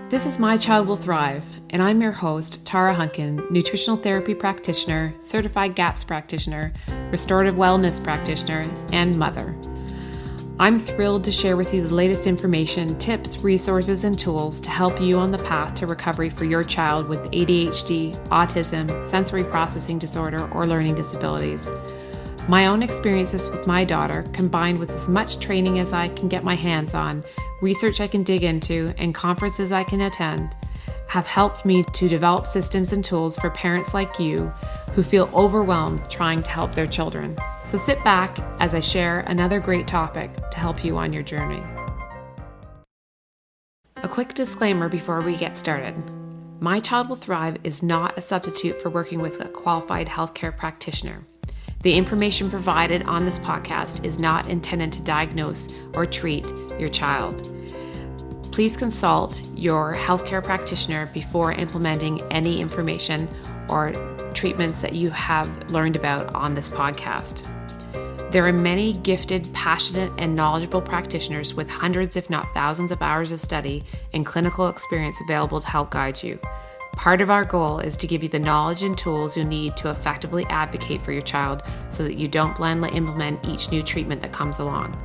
This is My Child Will Thrive, and I'm your host, Tara Hunkin, nutritional therapy practitioner, certified GAPS practitioner, restorative wellness practitioner, and mother. I'm thrilled to share with you the latest information, tips, resources, and tools to help you on the path to recovery for your child with ADHD, autism, sensory processing disorder, or learning disabilities. My own experiences with my daughter, combined with as much training as I can get my hands on, research I can dig into, and conferences I can attend, have helped me to develop systems and tools for parents like you who feel overwhelmed trying to help their children. So sit back as I share another great topic to help you on your journey. A quick disclaimer before we get started. My Child Will Thrive is not a substitute for working with a qualified healthcare practitioner. The information provided on this podcast is not intended to diagnose or treat your child. Please consult your healthcare practitioner before implementing any information or treatments that you have learned about on this podcast. There are many gifted, passionate, and knowledgeable practitioners with hundreds, if not thousands, of hours of study and clinical experience available to help guide you. Part of our goal is to give you the knowledge and tools you'll need to effectively advocate for your child so that you don't blindly implement each new treatment that comes along.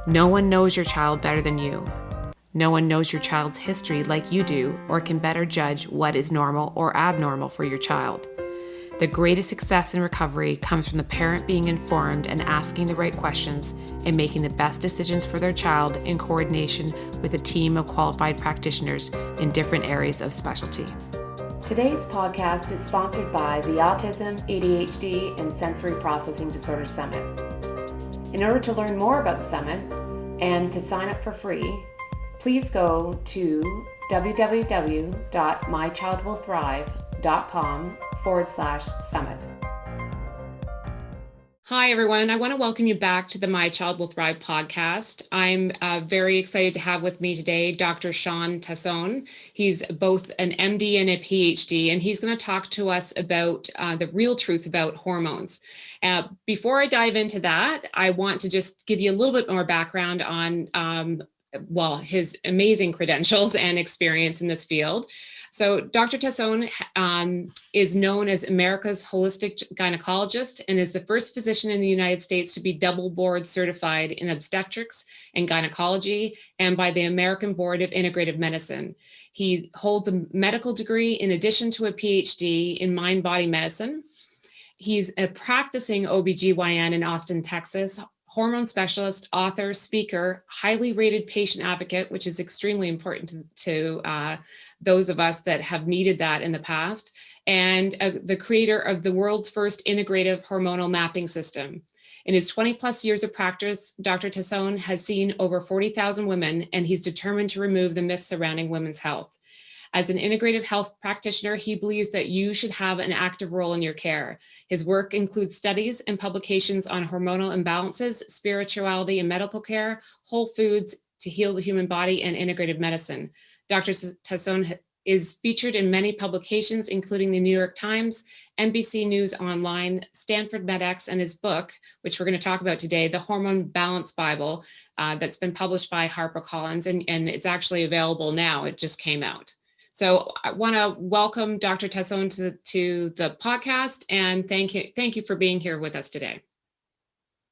No one knows your child better than you. No one knows your child's history like you do or can better judge what is normal or abnormal for your child. The greatest success in recovery comes from the parent being informed and asking the right questions and making the best decisions for their child in coordination with a team of qualified practitioners in different areas of specialty. Today's podcast is sponsored by the Autism, ADHD, and Sensory Processing Disorder Summit. In order to learn more about the summit and to sign up for free, please go to www.mychildwillthrive.com/summit. Hi, everyone. I want to welcome you back to the My Child Will Thrive podcast. I'm very excited to have with me today Dr. Shawn Tassone. He's both an MD and a Ph.D., and he's going to talk to us about the real truth about hormones. Before I dive into that, I want to just give you a little bit more background on his amazing credentials and experience in this field. So Dr. Tassone is known as America's holistic gynecologist and is the first physician in the United States to be double board certified in obstetrics and gynecology and by the American Board of Integrative Medicine. He holds a medical degree in addition to a PhD in mind-body medicine. He's a practicing OBGYN in Austin, Texas, hormone specialist, author, speaker, highly rated patient advocate, which is extremely important to those of us that have needed that in the past, and the creator of the world's first integrative hormonal mapping system. In his 20 plus years of practice, Dr. Tassone has seen over 40,000 women, and he's determined to remove the myths surrounding women's health. As an integrative health practitioner, he believes that you should have an active role in your care. His work includes studies and publications on hormonal imbalances, spirituality and medical care, whole foods to heal the human body, and integrative medicine. Dr. Tassone is featured in many publications, including the New York Times, NBC News Online, Stanford MedX, and his book, which we're going to talk about today, The Hormone Balance Bible, that's been published by HarperCollins, and it's actually available now. It just came out. So I want to welcome Dr. Tassone to the podcast, and thank you for being here with us today.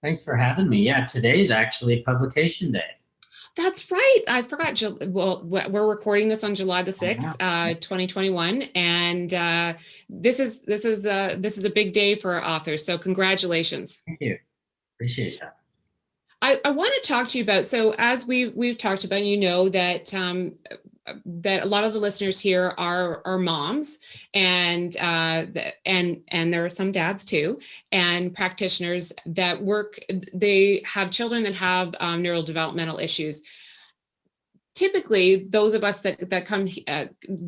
Thanks for having me. Yeah, today's actually publication day. That's right. I forgot. Well, we're recording this on July the 6th, 2021, and this is a big day for authors. So congratulations. Thank you. Appreciate that. I want to talk to you about. So as we've talked about, you know that a lot of the listeners here are moms, and there are some dads too, and practitioners that work. They have children that have neurodevelopmental issues. Typically, those of us that come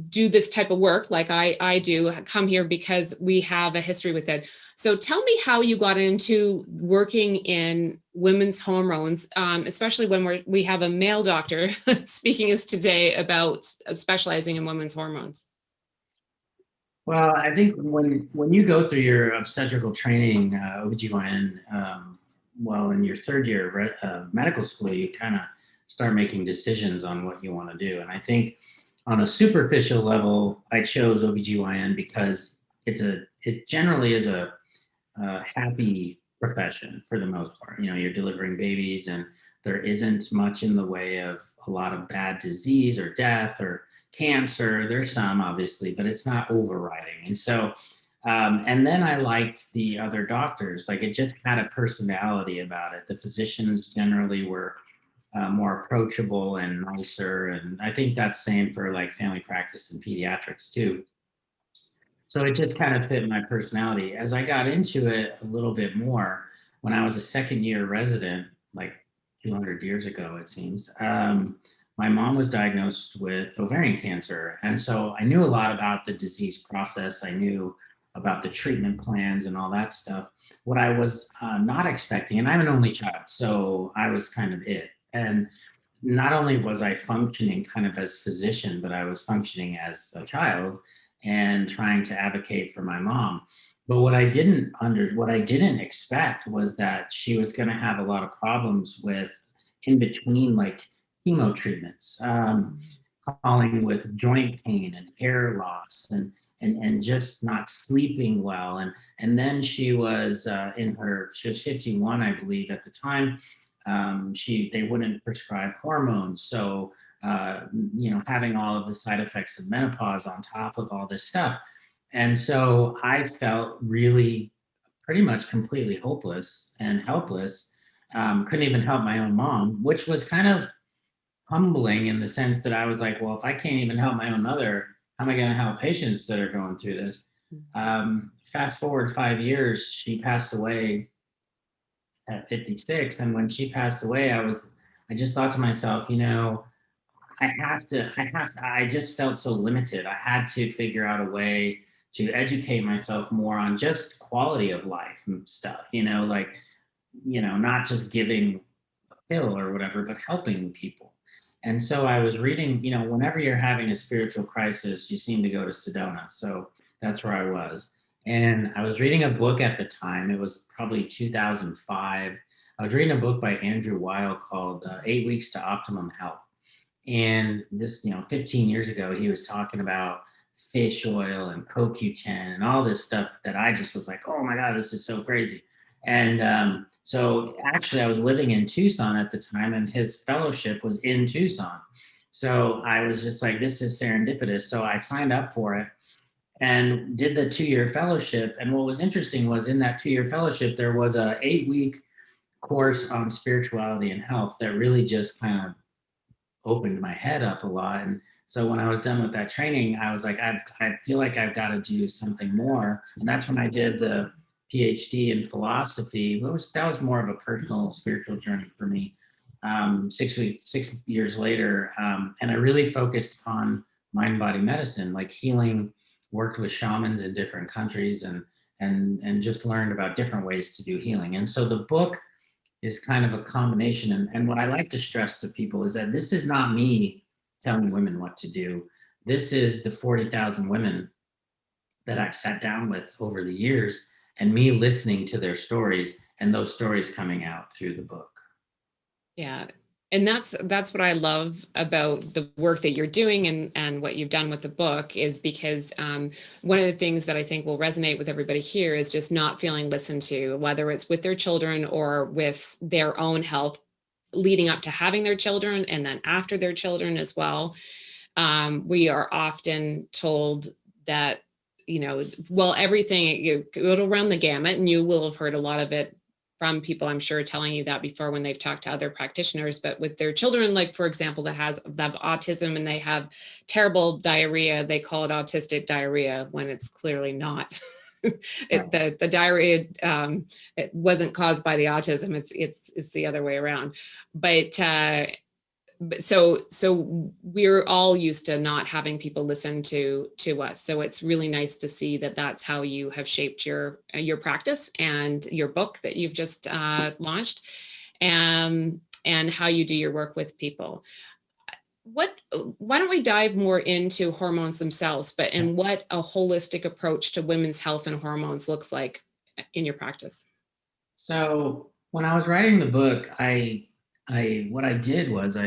do this type of work, like I do, come here because we have a history with it. So tell me how you got into working in women's hormones, especially when we have a male doctor speaking us today about specializing in women's hormones. Well, I think when you go through your obstetrical training, OBGYN, in your third year of medical school, you kind of start making decisions on what you want to do. And I think on a superficial level, I chose OBGYN because it generally is a happy profession for the most part. You know, you're delivering babies and there isn't much in the way of a lot of bad disease or death or cancer. There's some obviously, but it's not overriding. And so, and then I liked the other doctors. Like it just had a personality about it. The physicians generally were more approachable and nicer. And I think that's same for like family practice and pediatrics too. So it just kind of fit my personality. As I got into it a little bit more, when I was a second year resident, like 200 years ago, it seems, my mom was diagnosed with ovarian cancer. And so I knew a lot about the disease process. I knew about the treatment plans and all that stuff. What I was not expecting, and I'm an only child, so I was kind of it. And not only was I functioning kind of as physician, but I was functioning as a child and trying to advocate for my mom. But what I didn't expect was that she was going to have a lot of problems with in between like chemo treatments, calling with joint pain and hair loss and just not sleeping well. And then she was she was 51, I believe, at the time. They wouldn't prescribe hormones, so having all of the side effects of menopause on top of all this stuff. And so I felt really pretty much completely hopeless and helpless. Couldn't even help my own mom, which was kind of humbling in the sense that I was like, well, if I can't even help my own mother, how am I going to help patients that are going through this? Fast forward 5 years, she passed away at 56. And when she passed away, I just thought to myself, I just felt so limited. I had to figure out a way to educate myself more on just quality of life and stuff, not just giving a pill or whatever, but helping people. And so I was reading, whenever you're having a spiritual crisis, you seem to go to Sedona. So that's where I was. And I was reading a book at the time. It was probably 2005. I was reading a book by Andrew Weil called 8 Weeks to Optimum Health. And this, 15 years ago, he was talking about fish oil and CoQ10 and all this stuff that I just was like, oh my God, this is so crazy. And so actually, I was living in Tucson at the time, and his fellowship was in Tucson. So I was just like, this is serendipitous. So I signed up for it and did the 2-year fellowship. And what was interesting was in that 2-year fellowship, there was a 8-week course on spirituality and health that really just kind of opened my head up a lot. And so when I was done with that training, I was like, I feel like I've got to do something more. And that's when I did the Ph.D. in philosophy. That was more of a personal spiritual journey for me. 6 years later, and I really focused on mind-body medicine, like healing. Worked with shamans in different countries, and just learned about different ways to do healing. And so the book is kind of a combination. And what I like to stress to people is that this is not me telling women what to do. This is the 40,000 women that I've sat down with over the years and me listening to their stories and those stories coming out through the book. Yeah. And that's what I love about the work that you're doing and what you've done with the book is because one of the things that I think will resonate with everybody here is just not feeling listened to, whether it's with their children or with their own health leading up to having their children and then after their children as well. We are often told that, well, everything, it'll run the gamut, and you will have heard a lot of it from people, I'm sure, telling you that before when they've talked to other practitioners, but with their children, like, for example, that have autism and they have terrible diarrhea, they call it autistic diarrhea when it's clearly not. The diarrhea it wasn't caused by the autism. It's the other way around. But so we're all used to not having people listen to us. So it's really nice to see that that's how you have shaped your practice and your book that you've just launched, and how you do your work with people. Why don't we dive more into hormones themselves, but in what a holistic approach to women's health and hormones looks like in your practice? So when I was writing the book, what I did was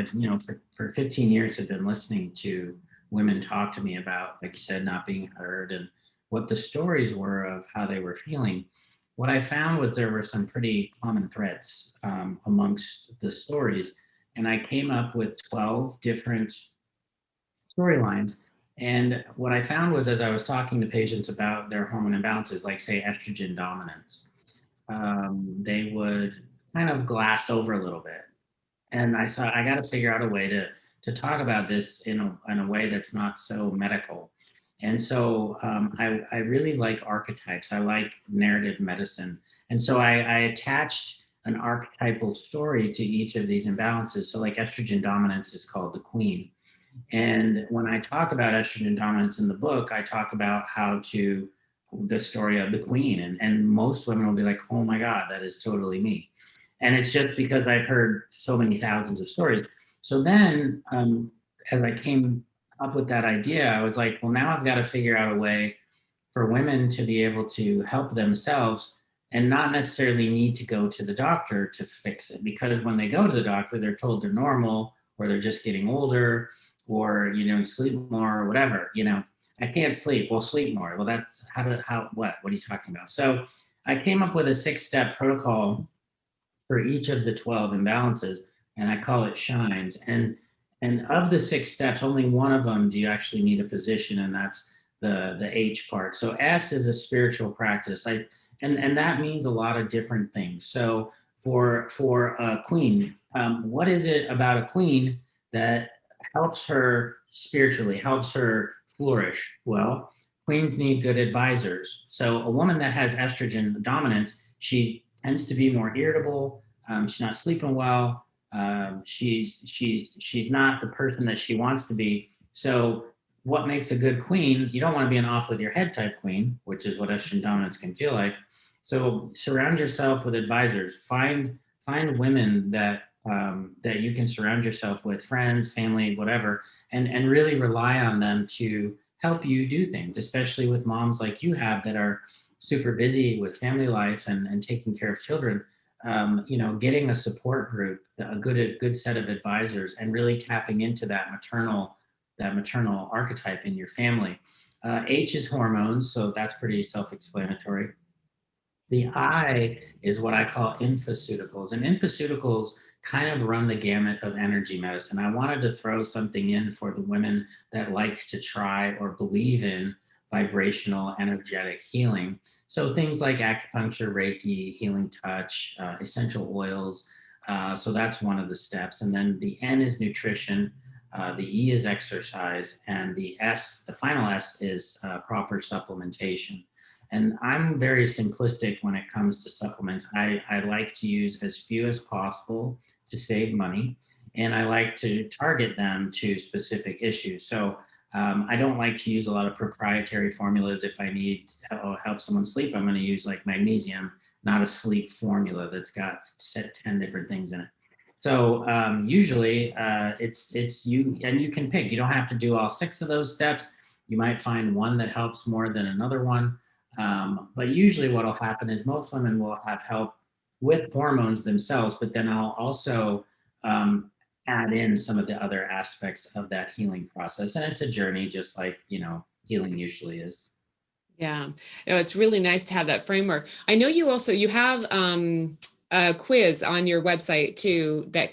for 15 years had been listening to women talk to me about, like you said, not being heard and what the stories were of how they were feeling, what I found was there were some pretty common threads amongst the stories. And I came up with 12 different storylines. And what I found was that I was talking to patients about their hormone imbalances, like, say, estrogen dominance, they would kind of glass over a little bit. And I thought, I got to figure out a way to talk about this in a way that's not so medical. And so I really like archetypes. I like narrative medicine. And so I attached an archetypal story to each of these imbalances. So, like, estrogen dominance is called the queen. And when I talk about estrogen dominance in the book, I talk about the story of the queen. And most women will be like, oh my God, that is totally me. And it's just because I've heard so many thousands of stories. So then, as I came up with that idea, I was like, well, now I've got to figure out a way for women to be able to help themselves and not necessarily need to go to the doctor to fix it. Because when they go to the doctor, they're told they're normal, or they're just getting older, or, sleep more, or whatever. I can't sleep. Well, sleep more. Well, that's what are you talking about? So I came up with a 6-step protocol for each of the 12 imbalances, and I call it shines. And of the 6 steps, only one of them do you actually need a physician, and that's the H part. So S is a spiritual practice. And that means a lot of different things. So for a queen, what is it about a queen that helps her spiritually, helps her flourish? Well, queens need good advisors. So a woman that has estrogen dominance, she tends to be more irritable. She's not sleeping well. She's not the person that she wants to be. So what makes a good queen? You don't want to be an off with your head type queen, which is what estrogen dominance can feel like. So surround yourself with advisors. Find women that you can surround yourself with, friends, family, whatever, and really rely on them to help you do things, especially with moms like you have that are super busy with family life and taking care of children. Getting a support group, a good set of advisors, and really tapping into that maternal archetype in your family. H is hormones, so that's pretty self-explanatory. The I is what I call infoceuticals, and infoceuticals kind of run the gamut of energy medicine. I wanted to throw something in for the women that like to try or believe in vibrational energetic healing. So things like acupuncture, Reiki, healing touch, essential oils. So that's one of the steps. And then the N is nutrition. The E is exercise, and the final S is proper supplementation. And I'm very simplistic when it comes to supplements. I like to use as few as possible to save money, and I like to target them to specific issues. So I don't like to use a lot of proprietary formulas. If I need to help someone sleep, I'm going to use like magnesium, not a sleep formula that's got 10 different things in it. So usually it's you, and you can pick. You don't have to do all 6 of those steps. You might find one that helps more than another one. But usually what will happen is most women will have help with hormones themselves, but then I'll also add in some of the other aspects of that healing process. And it's a journey, just like, healing usually is. Yeah, it's really nice to have that framework. I know you have a quiz on your website too that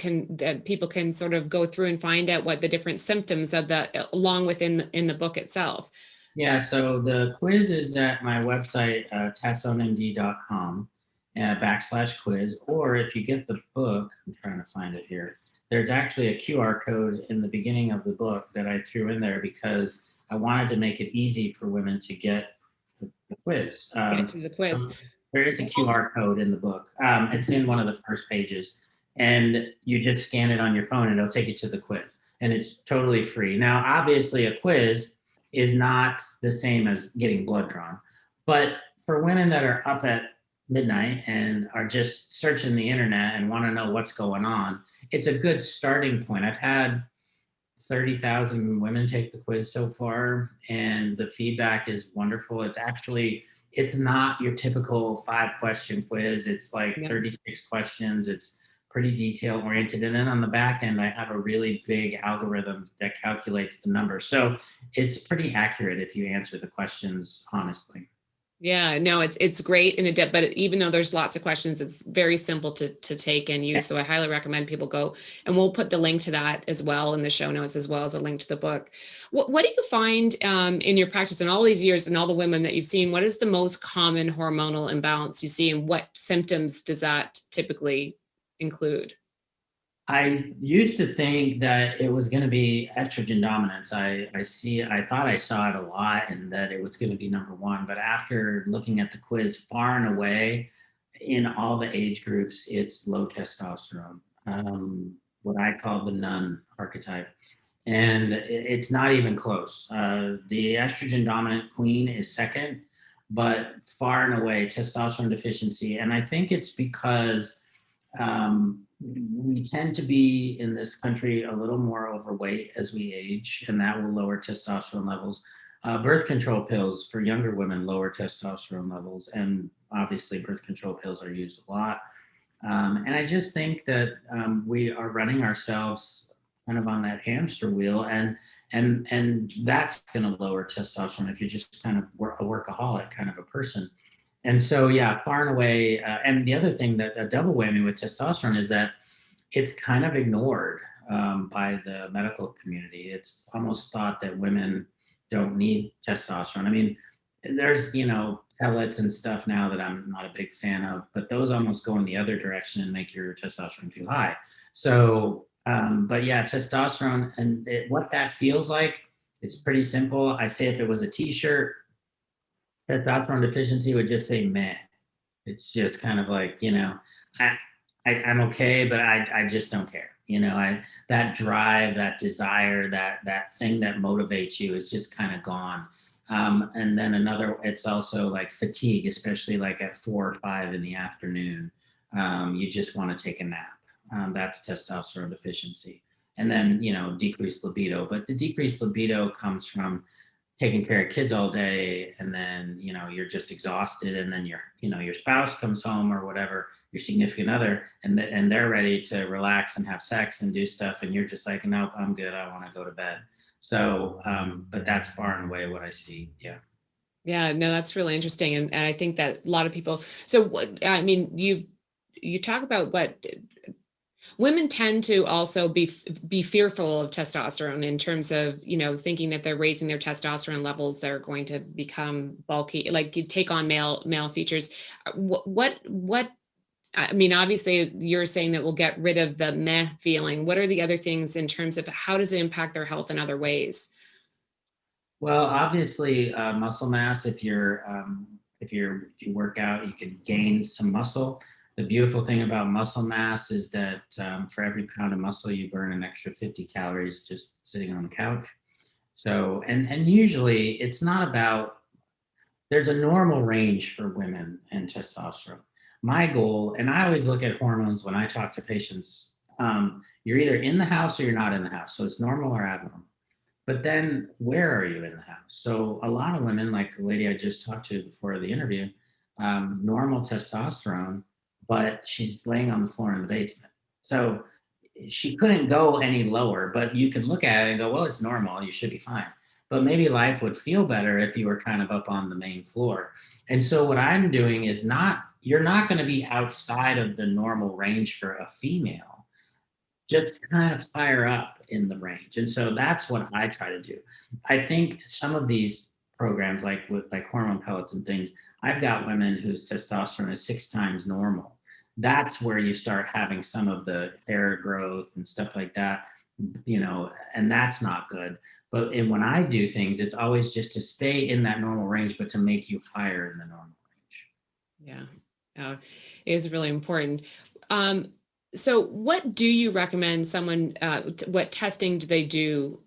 people can sort of go through and find out what the different symptoms of along within in the book itself. Yeah, so the quiz is at my website, tassonemd.com, /quiz. Or if you get the book, I'm trying to find it here. There's actually a QR code in the beginning of the book that I threw in there because I wanted to make it easy for women to get the quiz. Get to the quiz. There is a QR code in the book. It's in one of the first pages, and you just scan it on your phone and it'll take you to the quiz, and it's totally free. Now, obviously, a quiz is not the same as getting blood drawn, but for women that are up at midnight and are just searching the internet and want to know what's going on, it's a good starting point. I've had 30,000 women take the quiz so far, and the feedback is wonderful. It's not your typical 5-question quiz. It's like 36 questions. It's pretty detail oriented. And then on the back end, I have a really big algorithm that calculates the numbers. So it's pretty accurate if you answer the questions honestly. Yeah, no, it's great in a depth, but even though there's lots of questions, it's very simple to take and use. So I highly recommend people go, and we'll put the link to that as well in the show notes, as well as a link to the book. What do you find in your practice in all these years and all the women that you've seen? What is the most common hormonal imbalance you see, and what symptoms does that typically include? I used to think that it was going to be estrogen dominance. I thought I saw it a lot and that it was going to be number one. But after looking at the quiz, far and away in all the age groups, it's low testosterone, what I call the nun archetype. And it's not even close. The estrogen dominant queen is second, but far and away testosterone deficiency. And I think it's because we tend to be in this country a little more overweight as we age, and that will lower testosterone levels. Birth control pills for younger women lower testosterone levels, and obviously birth control pills are used a lot. And I just think that we are running ourselves kind of on that hamster wheel, and that's going to lower testosterone if you're just kind of a workaholic kind of a person. And so, yeah, far and away. And the other thing that a double whammy with testosterone is that it's kind of ignored by the medical community. It's almost thought that women don't need testosterone. I mean, there's, pellets and stuff now that I'm not a big fan of, but those almost go in the other direction and make your testosterone too high. So, but yeah, testosterone and what that feels like, it's pretty simple. I say if it was a t-shirt, testosterone deficiency would just say meh. It's just kind of like, I'm okay, but I just don't care. That drive, that desire, that thing that motivates you is just kind of gone. And then it's also like fatigue, especially like at 4 or 5 in the afternoon. You just want to take a nap. That's testosterone deficiency. And then, decreased libido. But the decreased libido comes from taking care of kids all day, and then you're just exhausted, and then your spouse comes home or whatever, your significant other, and they're ready to relax and have sex and do stuff, and you're just like, nope, I'm good, I want to go to bed. So but that's far and away what I see. Yeah, no, that's really interesting, and I think that a lot of people. So what I mean, you talk about what women tend to also be fearful of testosterone in terms of, thinking that they're raising their testosterone levels, they're going to become bulky, like you take on male features. What I mean, obviously you're saying that we'll get rid of the meh feeling. What are the other things in terms of how does it impact their health in other ways? Well, obviously, muscle mass. If you work out, you can gain some muscle. The beautiful thing about muscle mass is that for every pound of muscle, you burn an extra 50 calories just sitting on the couch. So, and usually it's not about. There's a normal range for women and testosterone. My goal, and I always look at hormones when I talk to patients. You're either in the house or you're not in the house, so it's normal or abnormal. But then where are you in the house? So a lot of women, like the lady I just talked to before the interview, normal testosterone, but she's laying on the floor in the basement. So she couldn't go any lower, but you can look at it and go, well, it's normal, you should be fine. But maybe life would feel better if you were kind of up on the main floor. And so what I'm doing is you're not going to be outside of the normal range for a female, just kind of higher up in the range. And so that's what I try to do. I think some of these programs, like with like hormone pellets and things, I've got women whose testosterone is 6 times normal. That's where you start having some of the hair growth and stuff like that, and that's not good. But when I do things, it's always just to stay in that normal range, but to make you higher in the normal range. Yeah, it is really important. So what do you recommend someone, what testing do they do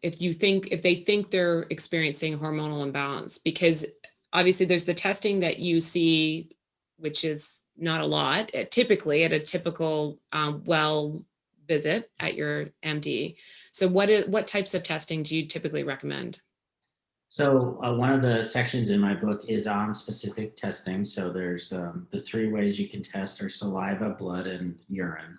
if they think they're experiencing hormonal imbalance? Because obviously there's the testing that you see, which is not a lot, typically at a typical well visit at your MD. So what types of testing do you typically recommend? So one of the sections in my book is on specific testing. So there's the three ways you can test are saliva, blood, and urine.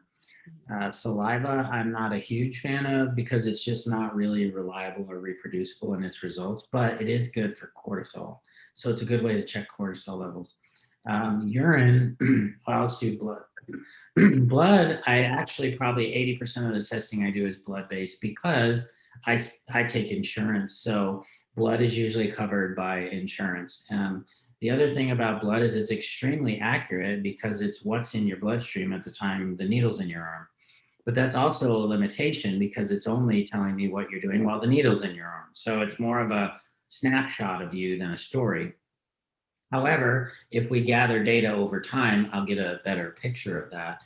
Saliva, I'm not a huge fan of because it's just not really reliable or reproducible in its results, but it is good for cortisol. So it's a good way to check cortisol levels. Urine, well, let's do blood. Blood, I actually probably 80% of the testing I do is blood-based because I take insurance. So blood is usually covered by insurance. The other thing about blood is it's extremely accurate because it's what's in your bloodstream at the time the needle's in your arm. But that's also a limitation because it's only telling me what you're doing while the needle's in your arm. So it's more of a snapshot of you than a story. However, if we gather data over time, I'll get a better picture of that.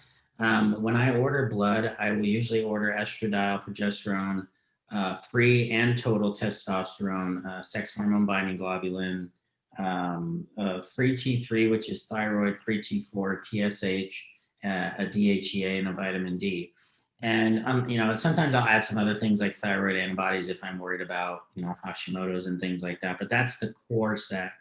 When I order blood, I will usually order estradiol, progesterone, free and total testosterone, sex hormone binding globulin, free T3, which is thyroid, free T4, TSH, a DHEA, and a vitamin D. And sometimes I'll add some other things like thyroid antibodies if I'm worried about Hashimoto's and things like that. But that's the core set.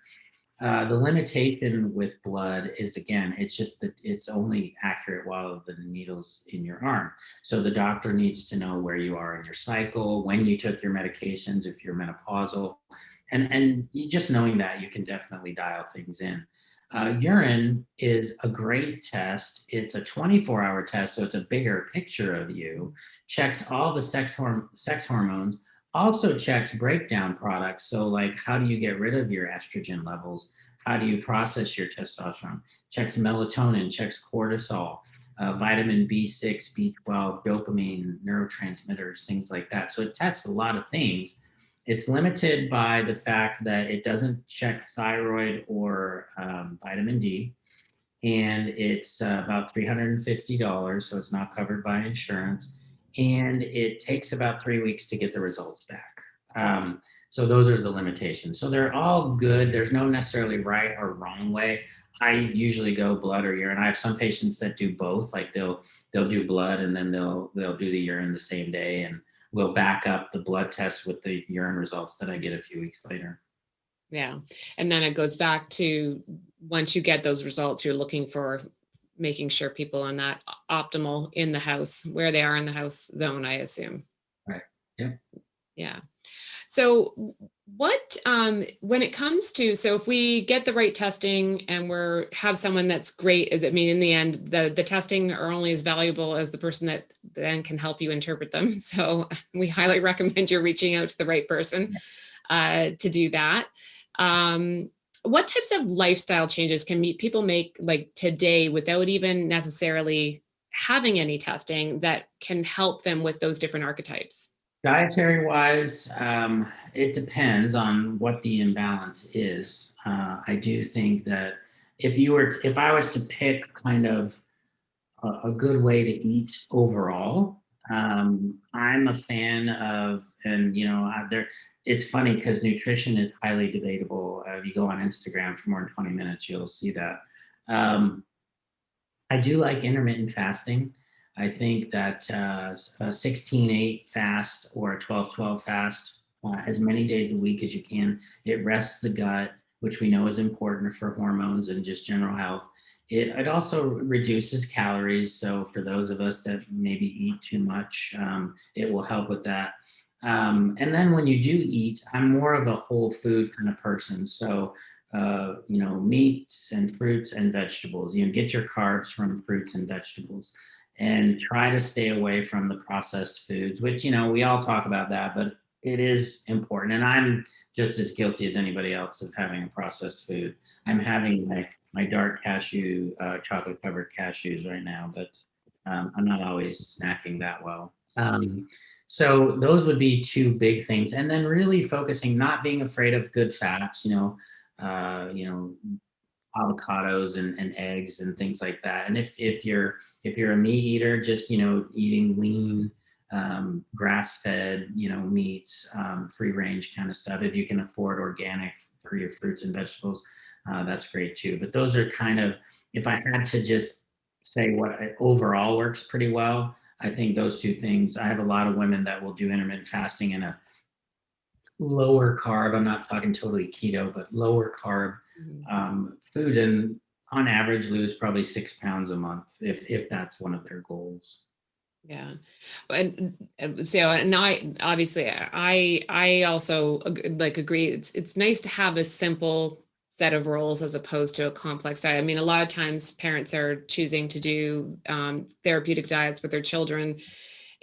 The limitation with blood is, again, it's just that it's only accurate while the needle's in your arm. So the doctor needs to know where you are in your cycle, when you took your medications, if you're menopausal, and just knowing that, you can definitely dial things in. Urine is a great test. It's a 24-hour test, so it's a bigger picture of you, checks all the sex hormones, also checks breakdown products. So like, how do you get rid of your estrogen levels? How do you process your testosterone? Checks melatonin, checks cortisol, vitamin B6, B12, dopamine, neurotransmitters, things like that. So it tests a lot of things. It's limited by the fact that it doesn't check thyroid or vitamin D. And it's about $350, so it's not covered by insurance. And it takes about 3 weeks to get the results back. So those are the limitations. So they're all good. There's no necessarily right or wrong way. I usually go blood or urine. I have some patients that do both. Like they'll do blood and then they'll do the urine the same day, and we'll back up the blood test with the urine results that I get a few weeks later. Yeah. And then it goes back to, once you get those results, you're looking for making sure people on that optimal in the house, where they are in the house zone, I assume. Right. Yeah. Yeah. So what, when it comes to, so if we get the right testing and have someone that's great, I mean, in the end, the testing are only as valuable as the person that then can help you interpret them. So we highly recommend you're reaching out to the right person to do that. What types of lifestyle changes can people make like today without even necessarily having any testing that can help them with those different archetypes? Dietary wise, it depends on what the imbalance is. I do think that if I was to pick kind of a good way to eat overall, I'm a fan of, and it's funny because nutrition is highly debatable. If you go on Instagram for more than 20 minutes, you'll see that. I do like intermittent fasting. I think that a 16-8 fast or a 12-12 fast, as many days a week as you can, it rests the gut, which we know is important for hormones and just general health. It also reduces calories. So for those of us that maybe eat too much, it will help with that. And then when you do eat, I'm more of a whole food kind of person. So meats and fruits and vegetables. Get your carbs from fruits and vegetables, and try to stay away from the processed foods, which, we all talk about that, but it is important. And I'm just as guilty as anybody else of having a processed food. I'm having like my dark cashew, chocolate covered cashews right now, but I'm not always snacking that well. So those would be two big things. And then really focusing, not being afraid of good fats, avocados and eggs and things like that. And if you're a meat eater, just eating lean, grass-fed meats, free range kind of stuff. If you can afford organic for your fruits and vegetables, that's great too. But those are kind of, if I had to just say what overall works pretty well, I think those two things. I have a lot of women that will do intermittent fasting in a lower carb. I'm not talking totally keto, but lower carb Mhm. food, and on average lose probably 6 pounds a month if that's one of their goals. Yeah. And so, and I obviously I also like agree. It's nice to have a simple set of rules as opposed to a complex diet. I mean, a lot of times parents are choosing to do therapeutic diets with their children,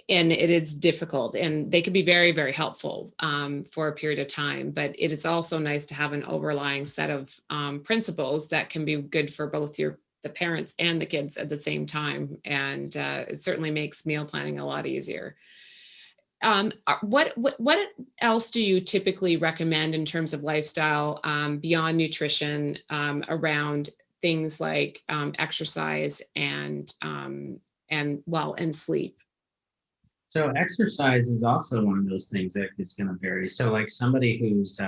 and it is difficult, and they can be very, very helpful for a period of time. But it is also nice to have an overlying set of principles that can be good for both the parents and the kids at the same time, and it certainly makes meal planning a lot easier. What else do you typically recommend in terms of lifestyle beyond nutrition around things like exercise and well and sleep? So exercise is also one of those things that is going to vary. So like somebody who's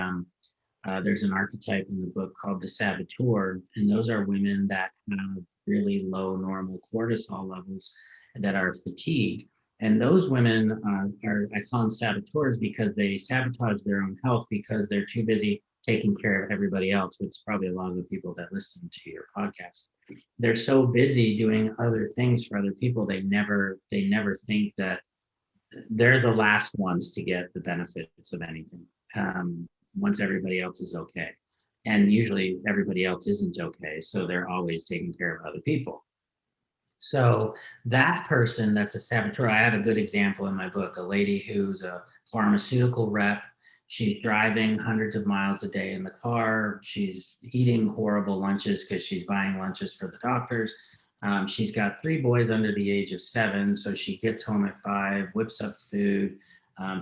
there's an archetype in the book called the saboteur, and those are women that have really low normal cortisol levels that are fatigued. And those women are, I call them saboteurs because they sabotage their own health because they're too busy taking care of everybody else, which is probably a lot of the people that listen to your podcast. They're so busy doing other things for other people, they never think that they're the last ones to get the benefits of anything once everybody else is okay. And usually everybody else isn't okay. So they're always taking care of other people. So that person that's a saboteur, I have a good example in my book, a lady who's a pharmaceutical rep. She's driving hundreds of miles a day in the car. She's eating horrible lunches because she's buying lunches for the doctors. She's got 3 boys under the age of 7. So she gets home at 5, whips up food,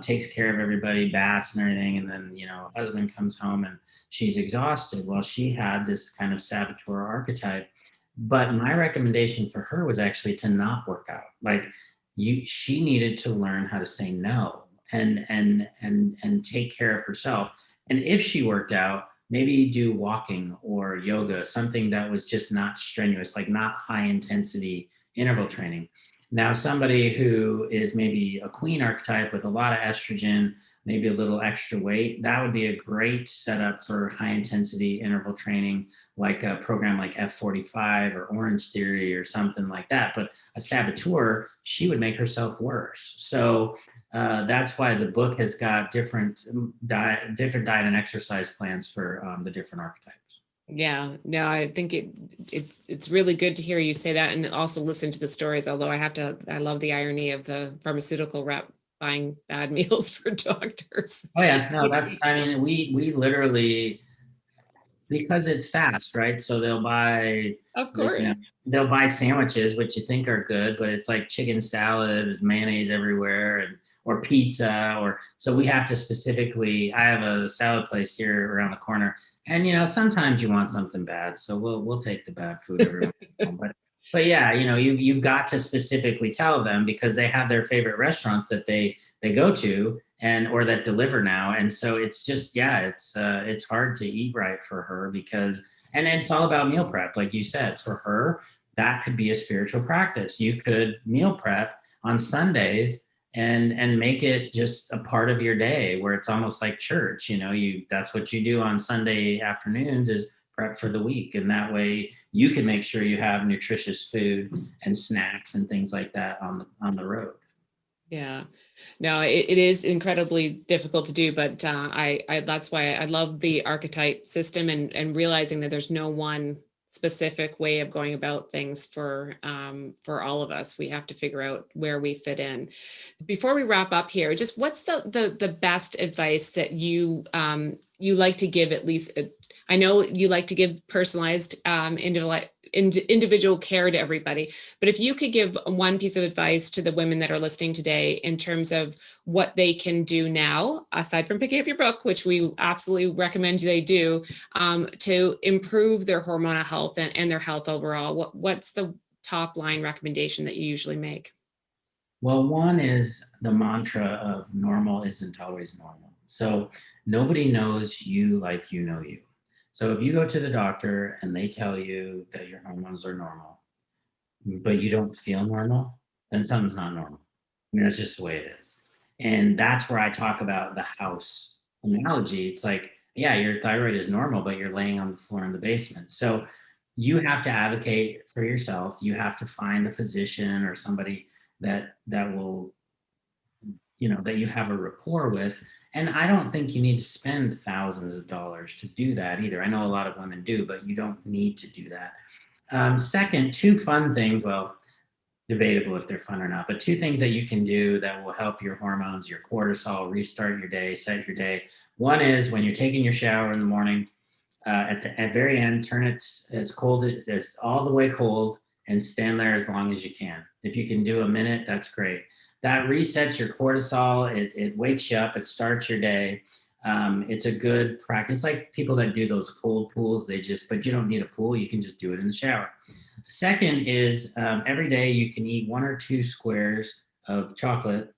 takes care of everybody, baths and everything. And then, husband comes home and she's exhausted. Well, she had this kind of saboteur archetype, but my recommendation for her was actually to not work out. Like she needed to learn how to say no and take care of herself. And if she worked out, maybe do walking or yoga, something that was just not strenuous, like not high intensity interval training. Now, somebody who is maybe a queen archetype with a lot of estrogen, maybe a little extra weight, that would be a great setup for high intensity interval training, like a program like F45 or Orange Theory or something like that. But a saboteur, she would make herself worse. So that's why the book has got different diet and exercise plans for the different archetypes. Yeah, no, I think it's really good to hear you say that, and also listen to the stories. Although I love the irony of the pharmaceutical rep buying bad meals for doctors. Oh yeah, no, I mean, we literally, because it's fast, right? So Of you know, course. they'll buy sandwiches, which you think are good, but it's like chicken salad, there's mayonnaise everywhere, and or pizza, or so we have to specifically. I have a salad place here around the corner, and sometimes you want something bad, so we'll take the bad food every once in a while. But yeah, you've got to specifically tell them because they have their favorite restaurants that they go to and or that deliver now, and so it's just, yeah, it's hard to eat right for her because, and it's all about meal prep, like you said. For her, that could be a spiritual practice. You could meal prep on Sundays and make it just a part of your day where it's almost like church. That's what you do on Sunday afternoons is prep for the week, and that way you can make sure you have nutritious food and snacks and things like that on the road. Yeah, no, it is incredibly difficult to do, but I that's why I love the archetype system and realizing that there's no one specific way of going about things for all of us. We have to figure out where we fit in. Before we wrap up here, just what's the best advice that you like to give, at least I know you like to give personalized individual care to everybody, but if you could give one piece of advice to the women that are listening today in terms of what they can do now, aside from picking up your book, which we absolutely recommend they do, to improve their hormonal health and their health overall, what's the top line recommendation that you usually make? Well, one is the mantra of normal isn't always normal. So nobody knows you like you know you. So if you go to the doctor and they tell you that your hormones are normal, but you don't feel normal, then something's not normal. I mean, that's just the way it is. And that's where I talk about the house analogy, it's like, yeah, your thyroid is normal, but you're laying on the floor in the basement. So you have to advocate for yourself. You have to find a physician or somebody that will, that you have a rapport with. And I don't think you need to spend thousands of dollars to do that either. I know a lot of women do, but you don't need to do that. Second, two fun things. Well, debatable if they're fun or not, but two things that you can do that will help your hormones, your cortisol, restart your day, set your day. One is when you're taking your shower in the morning, at the very end, turn it as cold as all the way cold and stand there as long as you can. If you can do a minute, that's great. That resets your cortisol. It wakes you up. It starts your day. It's a good practice. Like people that do those cold pools, but you don't need a pool. You can just do it in the shower. Second is every day you can eat 1 or 2 squares of chocolate.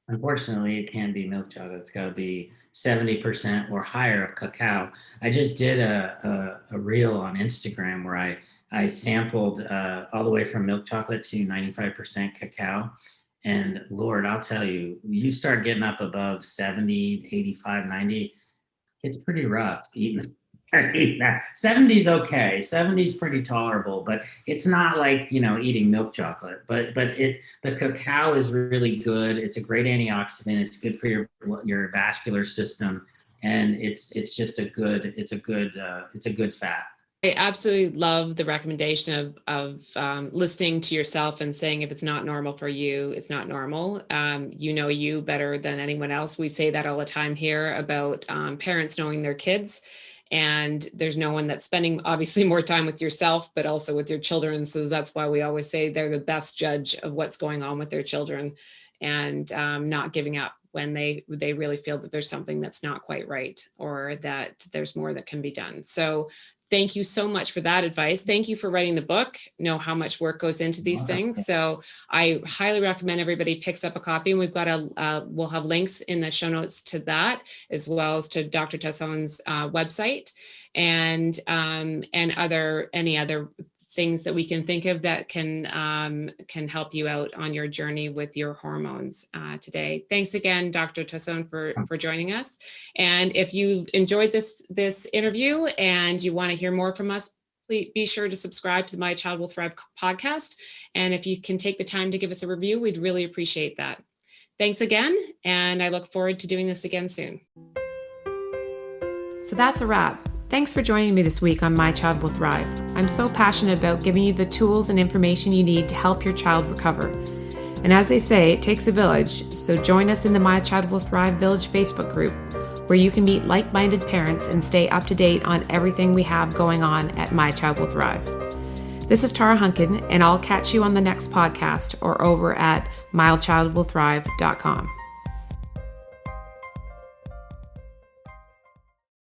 Unfortunately, it can't be milk chocolate. It's got to be 70% or higher of cacao. I just did a reel on Instagram where I sampled all the way from milk chocolate to 95% cacao. And Lord, I'll tell you, you start getting up above 70, 85, 90, it's pretty rough eating. 70 is okay. 70 is pretty tolerable, but it's not like, eating milk chocolate. But the cacao is really good. It's a great antioxidant. It's good for your vascular system, and it's just a good fat. I absolutely love the recommendation of listening to yourself and saying if it's not normal for you, it's not normal. You know you better than anyone else. We say that all the time here about parents knowing their kids. And there's no one that's spending obviously more time with yourself, but also with your children. So that's why we always say they're the best judge of what's going on with their children, and not giving up when they really feel that there's something that's not quite right, or that there's more that can be done. So thank you so much for that advice. Thank you for writing the book. Know how much work goes into these things. So I highly recommend everybody picks up a copy, and we've got we'll have links in the show notes to that, as well as to Dr. Tassone's website, and any other things that we can think of that can help you out on your journey with your hormones today. Thanks again, Dr. Tassone, for joining us. And if you enjoyed this interview and you want to hear more from us, please be sure to subscribe to the My Child Will Thrive podcast. And if you can take the time to give us a review, we'd really appreciate that. Thanks again, and I look forward to doing this again soon. So that's a wrap. Thanks for joining me this week on My Child Will Thrive. I'm so passionate about giving you the tools and information you need to help your child recover. And as they say, it takes a village, so join us in the My Child Will Thrive Village Facebook group, where you can meet like-minded parents and stay up to date on everything we have going on at My Child Will Thrive. This is Tara Hunkin, and I'll catch you on the next podcast or over at mychildwillthrive.com.